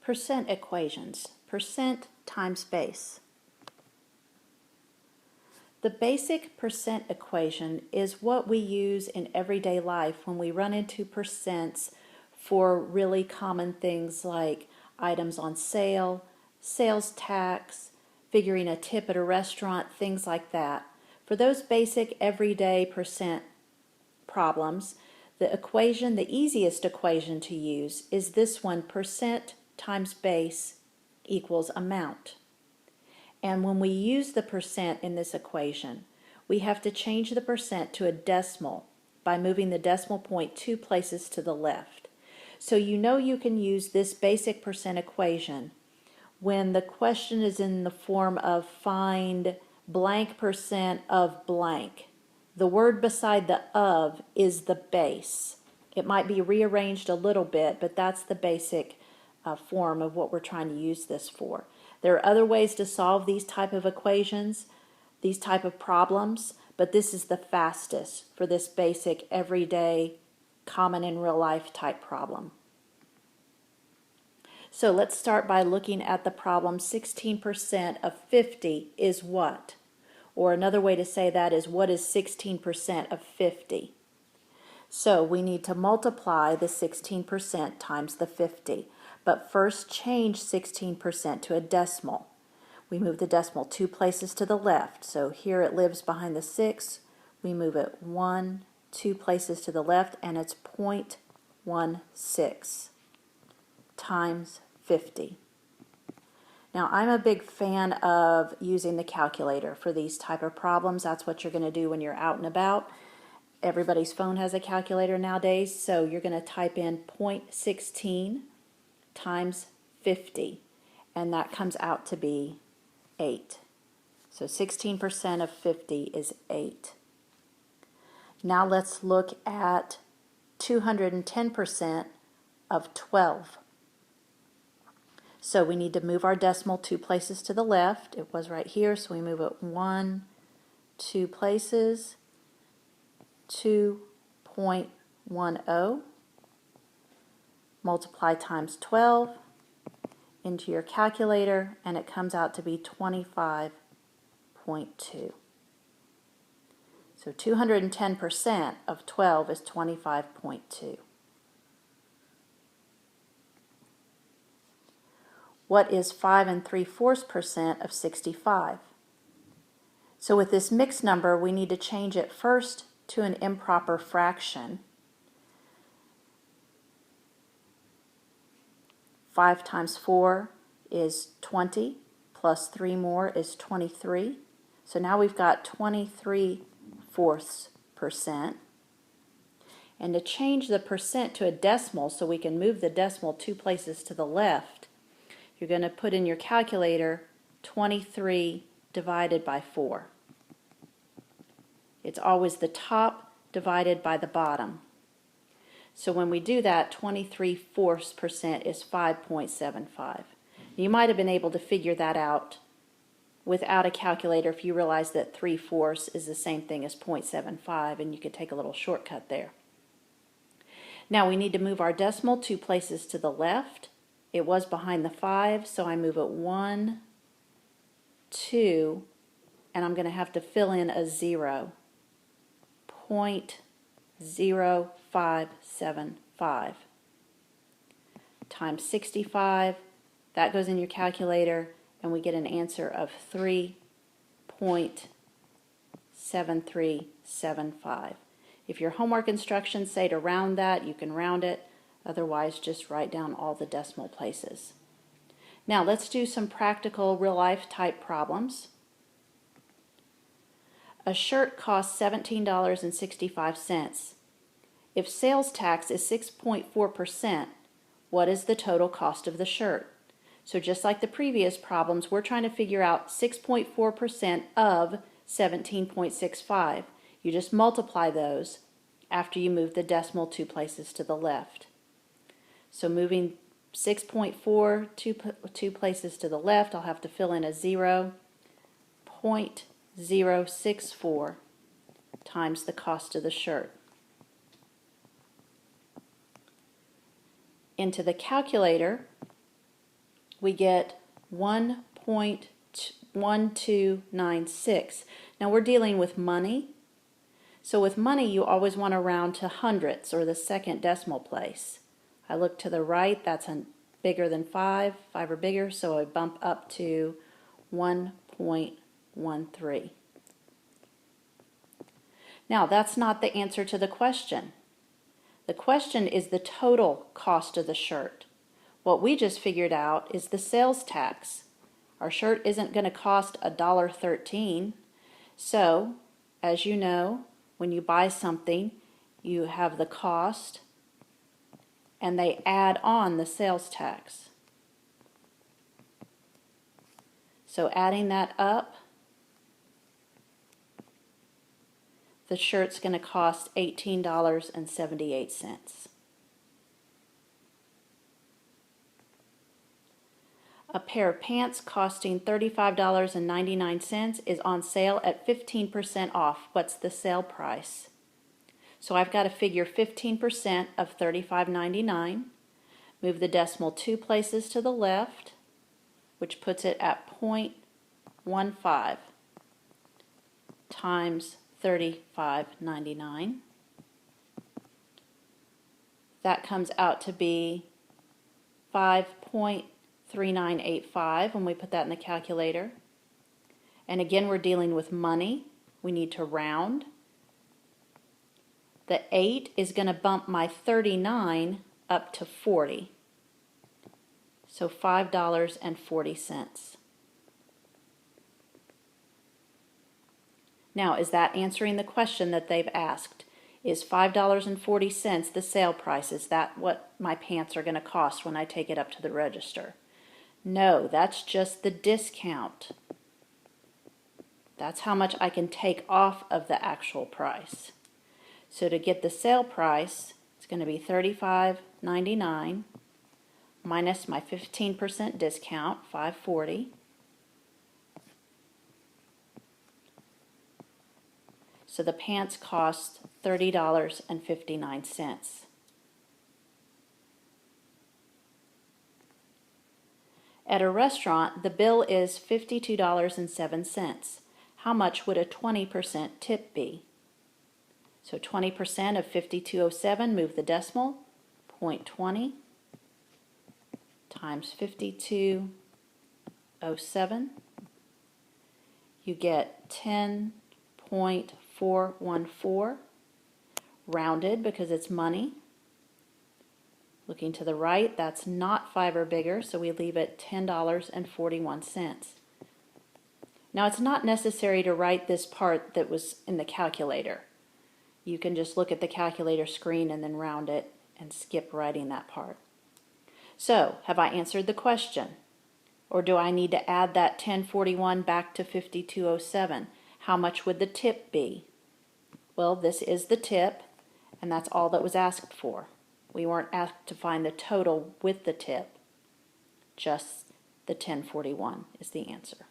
Percent equations. Percent times base. The basic percent equation is what we use in everyday life when we run into percents for really common things like items on sale, sales tax, figuring a tip at a restaurant, things like that. For those basic everyday percent problems, the equation, the easiest equation to use is this one, percent times base equals amount. And when we use the percent in this equation, we have to change the percent to a decimal by moving the decimal point 2 places to the left. So you know you can use this basic percent equation when the question is in the form of find blank percent of blank. The word beside the of is the base. It might be rearranged a little bit, but that's the basic form of what we're trying to use this for. There are other ways to solve these type of equations, these type of problems, but this is the fastest for this basic, everyday, common in real life type problem. So let's start by looking at the problem 16% of 50 is what? Or another way to say that is what is 16% of 50? So we need to multiply the 16% times the 50. But first change 16% to a decimal. We move the decimal 2 places to the left. So here it lives behind the 6. We move it 1, 2 places to the left, and it's 0.16 times 50. Now I'm a big fan of using the calculator for these type of problems. That's what you're going to do when you're out and about. Everybody's phone has a calculator nowadays, so you're going to type in 0.16 times 50, and that comes out to be 8. So 16% of 50 is 8. Now let's look at 210% of 12. So we need to move our decimal 2 places to the left. It was right here, so we move it 1, 2 places, 2.10. Multiply times 12 into your calculator, and it comes out to be 25.2. So 210% of 12 is 25.2. What is 5 3/4% of 65? So with this mixed number, we need to change it first to an improper fraction. 5 times 4 is 20, plus 3 more is 23. So now we've got 23/4%. And to change the percent to a decimal so we can move the decimal 2 places to the left, you're going to put in your calculator 23 divided by 4. It's always the top divided by the bottom. So when we do that, 23/4% is 5.75. You might have been able to figure that out without a calculator if you realize that 3/4 is the same thing as 0.75, and you could take a little shortcut there. Now we need to move our decimal 2 places to the left. It was behind the 5, so I move it 1, 2, and I'm going to have to fill in a 0. 0.0575 times 65. That goes in your calculator, and we get an answer of 3.7375. If your homework instructions say to round that, you can round it. Otherwise, just write down all the decimal places. Now let's do some practical real-life type problems. A shirt costs $17.65. If sales tax is 6.4%, what is the total cost of the shirt? So just like the previous problems, we're trying to figure out 6.4% of 17.65. You just multiply those after you move the decimal 2 places to the left. So moving 6.4 2 places to the left, I'll have to fill in a 0. 0.064 times the cost of the shirt. Into the calculator, we get 1.1296. Now we're dealing with money. So with money, you always want to round to hundredths or the second decimal place. I look to the right, that's bigger than 5 or bigger, so I bump up to 1.13. Now that's not the answer to the question. The question is the total cost of the shirt. What we just figured out is the sales tax. Our shirt isn't going to cost $1.13. So, as you know, when you buy something, you have the cost and they add on the sales tax. So adding that up, the shirt's going to cost $18.78. A pair of pants costing $35.99 is on sale at 15% off. What's the sale price? So I've got to figure 15% of $35.99, move the decimal 2 places to the left, which puts it at 0.15 times $35.99. That comes out to be 5.3985 when we put that in the calculator. And again, we're dealing with money. We need to round. The 8 is going to bump my 39 up to 40. So $5.40. Now, is that answering the question that they've asked? Is $5.40 the sale price? Is that what my pants are going to cost when I take it up to the register? No, that's just the discount. That's how much I can take off of the actual price. So to get the sale price, it's going to be $35.99 minus my 15% discount, $5.40. So the pants cost $30.59. At a restaurant, the bill is $52.07. How much would a 20% tip be? So 20% of 52.07, move the decimal, 0.20 times 52.07. You get 10.414, rounded because it's money. Looking to the right, that's not 5 or bigger, so we leave it $10.41. Now it's not necessary to write this part that was in the calculator. You can just look at the calculator screen and then round it and skip writing that part. So, have I answered the question? Or do I need to add that 1041 back to 5207? How much would the tip be? Well, this is the tip, and that's all that was asked for. We weren't asked to find the total with the tip. Just the 1041 is the answer.